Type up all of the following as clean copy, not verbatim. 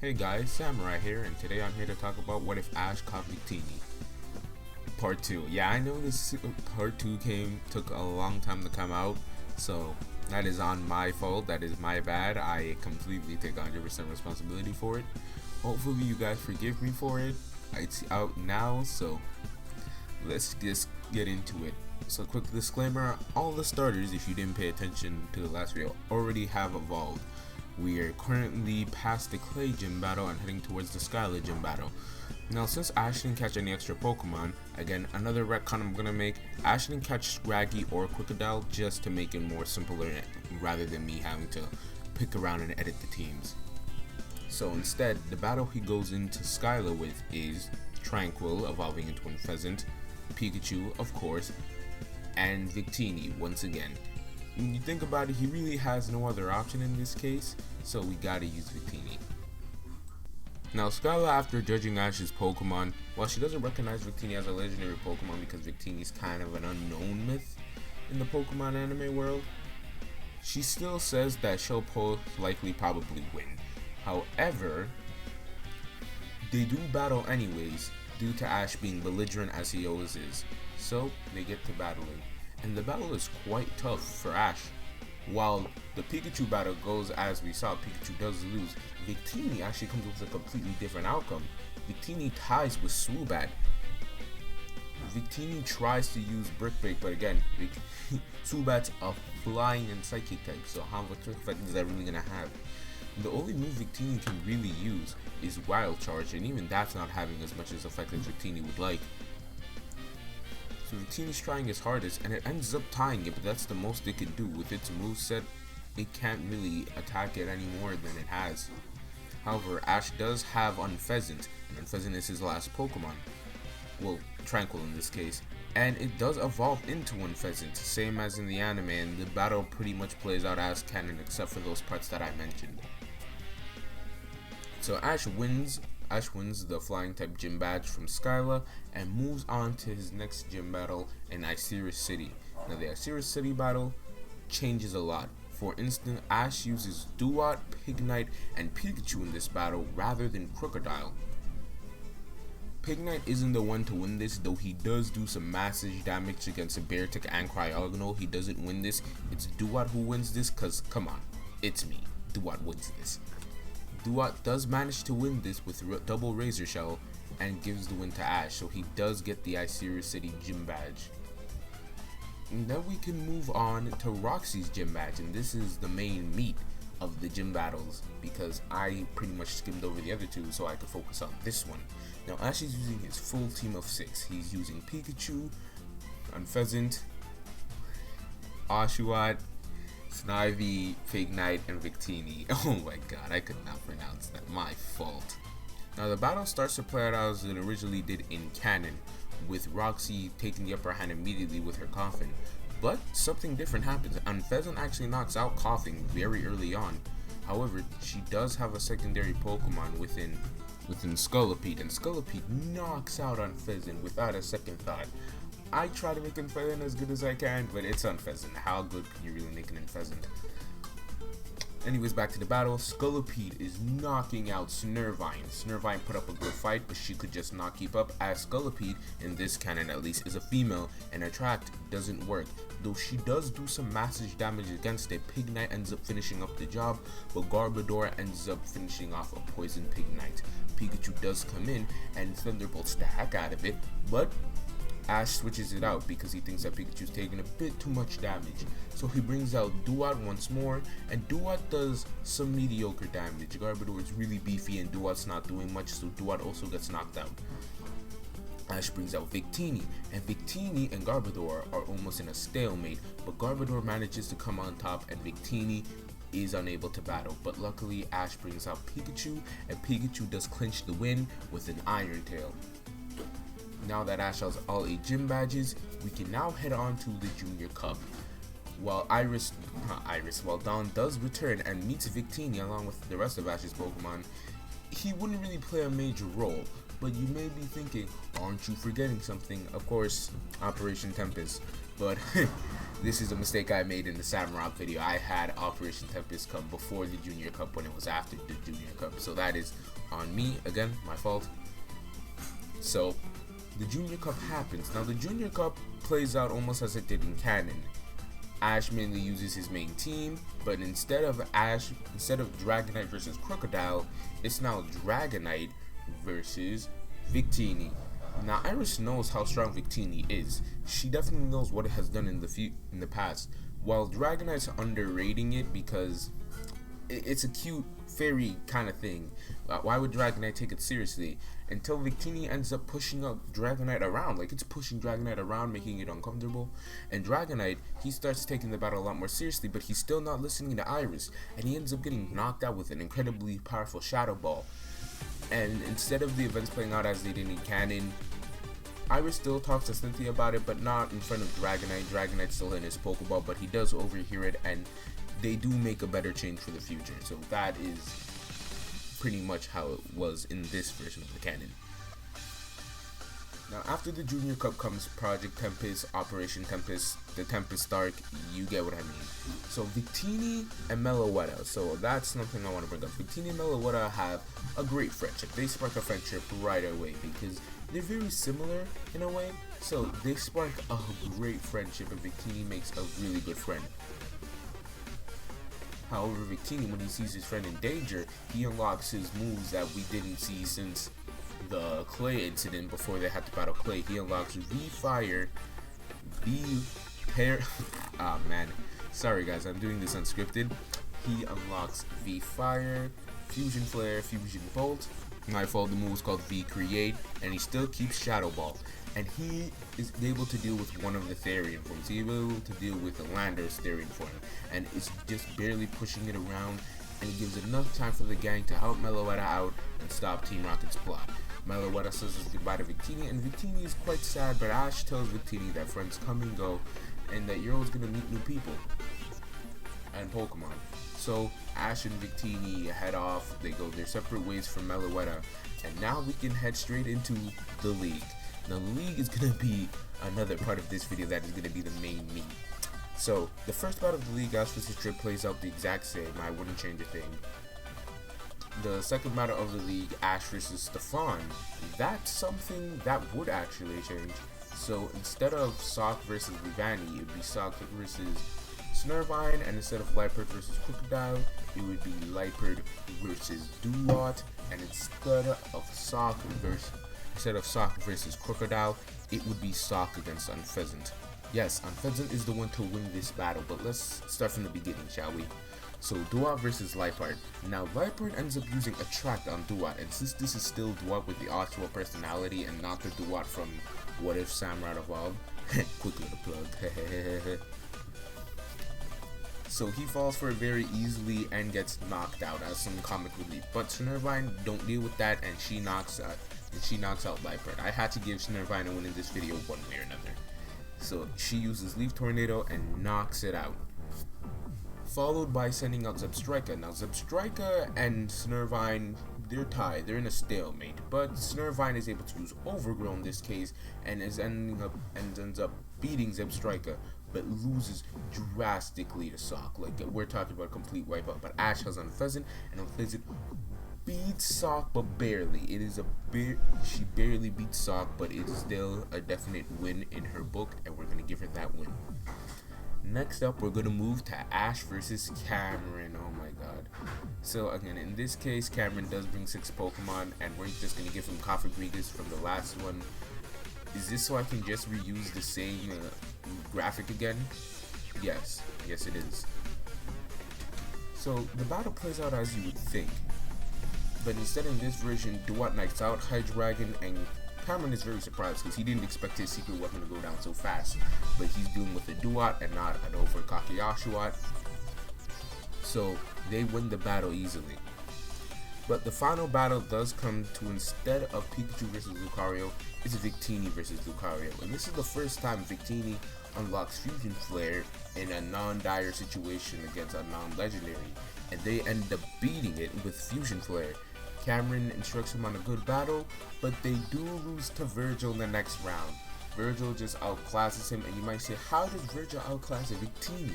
Hey guys, Samurai here, and today I'm here to talk about what if Ash caught Victini. Part 2. Yeah, I know this part 2 took a long time to come out, so that is on my fault, that is my bad. I completely take 100% responsibility for it. Hopefully you guys forgive me for it. It's out now, so let's just get into it. So quick disclaimer, all the starters, if you didn't pay attention to the last video, already have evolved. We are currently past the Clay gym battle and heading towards the Skyla gym battle. Now since Ash didn't catch any extra Pokemon, again another retcon I'm gonna make, Ash didn't catch Scraggy or Crocodile just to make it more simpler rather than me having to pick around and edit the teams. So instead, the battle he goes into Skyla with is Tranquil evolving into Unpheasant, Pikachu of course, and Victini once again. When you think about it, he really has no other option in this case, so we gotta use Victini. Now Skyla, after judging Ash's Pokemon, while she doesn't recognize Victini as a legendary Pokemon because Victini is kind of an unknown myth in the Pokemon anime world, she still says that she'll likely probably win. However, they do battle anyways due to Ash being belligerent as he always is, so they get to battling. And the battle is quite tough for Ash. While the Pikachu battle goes as we saw, Pikachu does lose, Victini actually comes with a completely different outcome. Victini ties with Swoobat. Victini tries to use Brick Break, but again, Swoobat's a flying and psychic type, so how much effect is that really gonna have? The only move Victini can really use is Wild Charge, and even that's not having as much as effect as Victini would like. So Victini's trying his hardest and it ends up tying it, but that's the most it can do. With its moveset, it can't really attack it any more than it has. However, Ash does have Unpheasant, and Unpheasant is his last Pokemon. Well, Tranquil in this case. And it does evolve into Unpheasant, same as in the anime, and the battle pretty much plays out as canon except for those parts that I mentioned. So Ash wins the flying type gym badge from Skyla and moves on to his next gym battle in Icirus City. Now the Icirus City battle changes a lot. For instance, Ash uses Duat, Pignite, and Pikachu in this battle rather than Crocodile. Pignite isn't the one to win this, though he does do some massive damage against a Beartic and Cryogonal. He doesn't win this. It's Duat who wins this, cause come on, it's me. Duat wins this. Duat does manage to win this with double Razor Shell and gives the win to Ash, so he does get the Icirus City gym badge. And then we can move on to Roxy's gym badge, and this is the main meat of the gym battles because I pretty much skimmed over the other two so I could focus on this one. Now Ash is using his full team of 6. He's using Pikachu, Unpheasant, Oshawott, Snivy, Pignite, and Victini. Oh my god, I could not pronounce that. My fault. Now the battle starts to play out as it originally did in canon, with Roxy taking the upper hand immediately with her Coffin. But something different happens. Unpheasant actually knocks out Coughing very early on. However, she does have a secondary Pokemon within Scolipede, and Scolipede knocks out Unpheasant without a second thought. I try to make Unpheasant as good as I can, but it's Unpheasant. How good can you really make an Unpheasant? Anyways, back to the battle. Scolipede is knocking out Snurvine. Snurvine put up a good fight, but she could just not keep up, as Scolipede, in this canon at least, is a female, and Attract doesn't work. Though she does do some massive damage against it, Pignite ends up finishing up the job, but Garbodor ends up finishing off a Poison Pignite. Pikachu does come in and Thunderbolts the heck out of it, but Ash switches it out because he thinks that Pikachu's taking a bit too much damage. So he brings out Duat once more, and Duat does some mediocre damage. Garbodor is really beefy and Duat's not doing much, so Duat also gets knocked out. Ash brings out Victini, and Victini and Garbodor are almost in a stalemate, but Garbodor manages to come on top and Victini is unable to battle. But luckily Ash brings out Pikachu, and Pikachu does clinch the win with an Iron Tail. Now that Ash has all 8 gym badges, we can now head on to the Junior Cup. While Dawn does return and meets Victini along with the rest of Ash's Pokemon, he wouldn't really play a major role. But you may be thinking, aren't you forgetting something? Of course, Operation Tempest. But this is a mistake I made in the Samrock video. I had Operation Tempest come before the Junior Cup when it was after the Junior Cup. So that is on me, again, my fault. So the Junior Cup happens. Now the Junior Cup plays out almost as it did in canon. Ash mainly uses his main team, but instead of Dragonite versus Crocodile, it's now Dragonite versus Victini. Now Iris knows how strong Victini is. She definitely knows what it has done in the past. While Dragonite's underrating it because it's a cute fairy kind of thing. Why would Dragonite take it seriously? Until Victini ends up pushing up Dragonite around, like it's pushing Dragonite around, making it uncomfortable. And Dragonite, he starts taking the battle a lot more seriously, but he's still not listening to Iris, and he ends up getting knocked out with an incredibly powerful Shadow Ball. And instead of the events playing out as they did in canon, Iris still talks to Cynthia about it, but not in front of Dragonite. Dragonite's still in his Pokeball, but he does overhear it, and they do make a better change for the future. So that is pretty much how it was in this version of the canon. Now after the Junior Cup comes Project Tempest, Operation Tempest, the Tempest Dark, you get what I mean. So Victini and Meloetta, so that's something I want to bring up. Victini and Meloetta have a great friendship. They spark a friendship right away because they're very similar in a way. So they spark a great friendship, and Victini makes a really good friend. However, Victini, when he sees his friend in danger, he unlocks his moves that we didn't see since the Clay incident before they had to battle Clay. He unlocks V-Fire, V-Pair... Ah, man. Sorry, guys. I'm doing this unscripted. He unlocks V-Fire, Fusion Flare, Fusion Bolt. My fault, the move is called V-Create, and he still keeps Shadow Ball. And he is able to deal with one of the Therian forms. He's able to deal with the Landorus Therian form, and it's just barely pushing it around, and it gives enough time for the gang to help Meloetta out and stop Team Rocket's plot. Meloetta says his goodbye to Victini, and Victini is quite sad, but Ash tells Victini that friends come and go, and that you're always going to meet new people and Pokemon. So Ash and Victini head off, they go their separate ways from Meloetta, and now we can head straight into the League. The League is going to be another part of this video that is going to be the main meat. So, the first part of the League, Ash vs. Trip, plays out the exact same. I wouldn't change a thing. The second battle of the League, Ash vs. Stefan, that's something that would actually change. So, instead of Sock versus Vivani, it would be Sock versus Snurvine, and instead of Liepard versus Crocodile, it would be Liepard versus Duat, and instead of Sock versus Crocodile, it would be Sock against Unpheasant. Yes, Unpheasant is the one to win this battle, but let's start from the beginning, shall we? So, Duat versus Liepard. Now, Liepard ends up using Attract on Duat, and since this is still Duat with the Oshawa personality and not the Duat from What If Samurott Evolved, quick little plug, so he falls for it very easily and gets knocked out as some comic relief. But Snurvine don't deal with that, and she knocks out Liepard. I had to give Snurvine a win in this video one way or another. So she uses Leaf Tornado and knocks it out, followed by sending out Zebstrika. Now Zebstrika and Snurvine, they're tied, they're in a stalemate, but Snurvine is able to use Overgrown in this case and ends up beating Zebstrika, but loses drastically to Sock. Like, we're talking about a complete wipeout. But Ash has Unpheasant, and Unpheasant beats Sock, but barely. She barely beats Sock, but it is still a definite win in her book, and we're gonna give her that win. Next up, we're gonna move to Ash versus Cameron. Oh my god. So again, in this case, Cameron does bring 6 Pokemon, and we're just gonna give him Cofagrigus from the last one. Is this so I can just reuse the same graphic again? Yes it is. So the battle plays out as you would think, but instead in this version, Duat knocks out Hydreigon, and Cameron is very surprised because he didn't expect his secret weapon to go down so fast, but he's dealing with a Duat and not an over Kakeyashuat, so they win the battle easily. But the final battle does come to, instead of Pikachu versus Lucario, it's Victini versus Lucario, and this is the first time Victini unlocks Fusion Flare in a non-dire situation against a non-legendary, and they end up beating it with Fusion Flare. Cameron instructs him on a good battle, but they do lose to Virgil in the next round. Virgil just outclasses him, and you might say, how does Virgil outclass a Victini?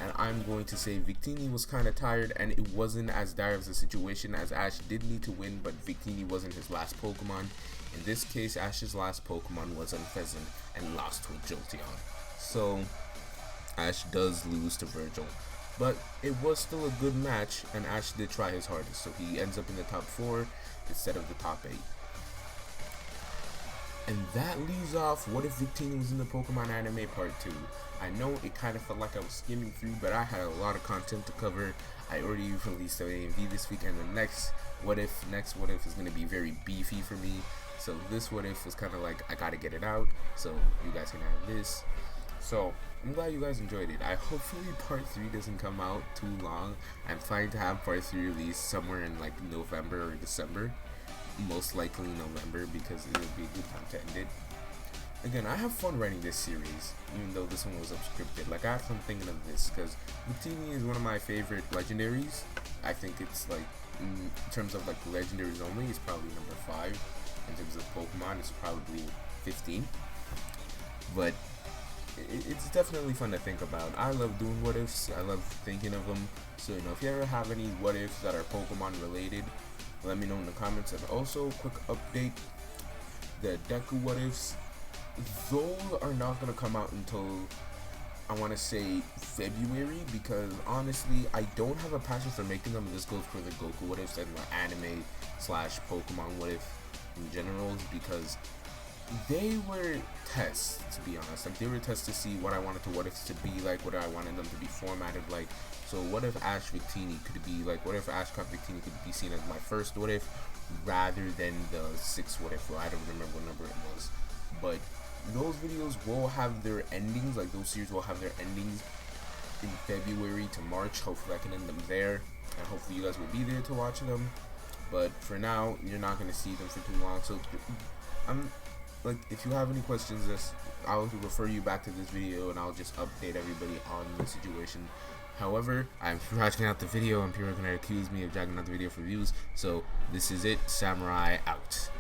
And I'm going to say Victini was kind of tired, and it wasn't as dire of a situation, as Ash did need to win, but Victini wasn't his last Pokemon. In this case, Ash's last Pokemon was Unpheasant and lost to a Jolteon. So Ash does lose to Virgil, but it was still a good match, and Ash did try his hardest, so he ends up in the top 4 instead of the top 8. And that leaves off What If Victini was in the Pokemon anime part 2. I know it kind of felt like I was skimming through, but I had a lot of content to cover. I already released an AMV this week, and the next What If is going to be very beefy for me. So this What If was kind of like, I gotta get it out, so you guys can have this. So I'm glad you guys enjoyed it. Hopefully part 3 doesn't come out too long. I'm planning to have part 3 released somewhere in like November or December. Most likely November, because it would be a good time to end it. Again, I have fun writing this series, even though this one was unscripted. Like, I have fun thinking of this, because Victini is one of my favorite legendaries. I think it's like, in terms of like legendaries only, it's probably number 5. In terms of Pokemon, it's probably 15. But it's definitely fun to think about. I love doing what ifs. I love thinking of them. So, you know, if you ever have any what ifs that are Pokemon related, let me know in the comments. And also, quick update, the Deku what ifs, those are not going to come out until, I want to say, February, because honestly, I don't have a passion for making them. This goes for the Goku what ifs and the anime / Pokemon what if in general, because they were tests, to be honest. Like, they were tests to see what I wanted the what ifs to be like, what I wanted them to be formatted like. So what if Ash Victini could be like, what if Ash Caught Victini could be seen as my first what if rather than the 6th what if? Well, I don't remember what number it was, but those videos will have their endings, like those series will have their endings in February to March. Hopefully I can end them there, and hopefully you guys will be there to watch them. But for now, you're not going to see them for too long. So I'm like, if you have any questions, I'll refer you back to this video, and I'll just update everybody on the situation. However, I'm dragging out the video, and people are going to accuse me of dragging out the video for views. So this is it. Samurai out.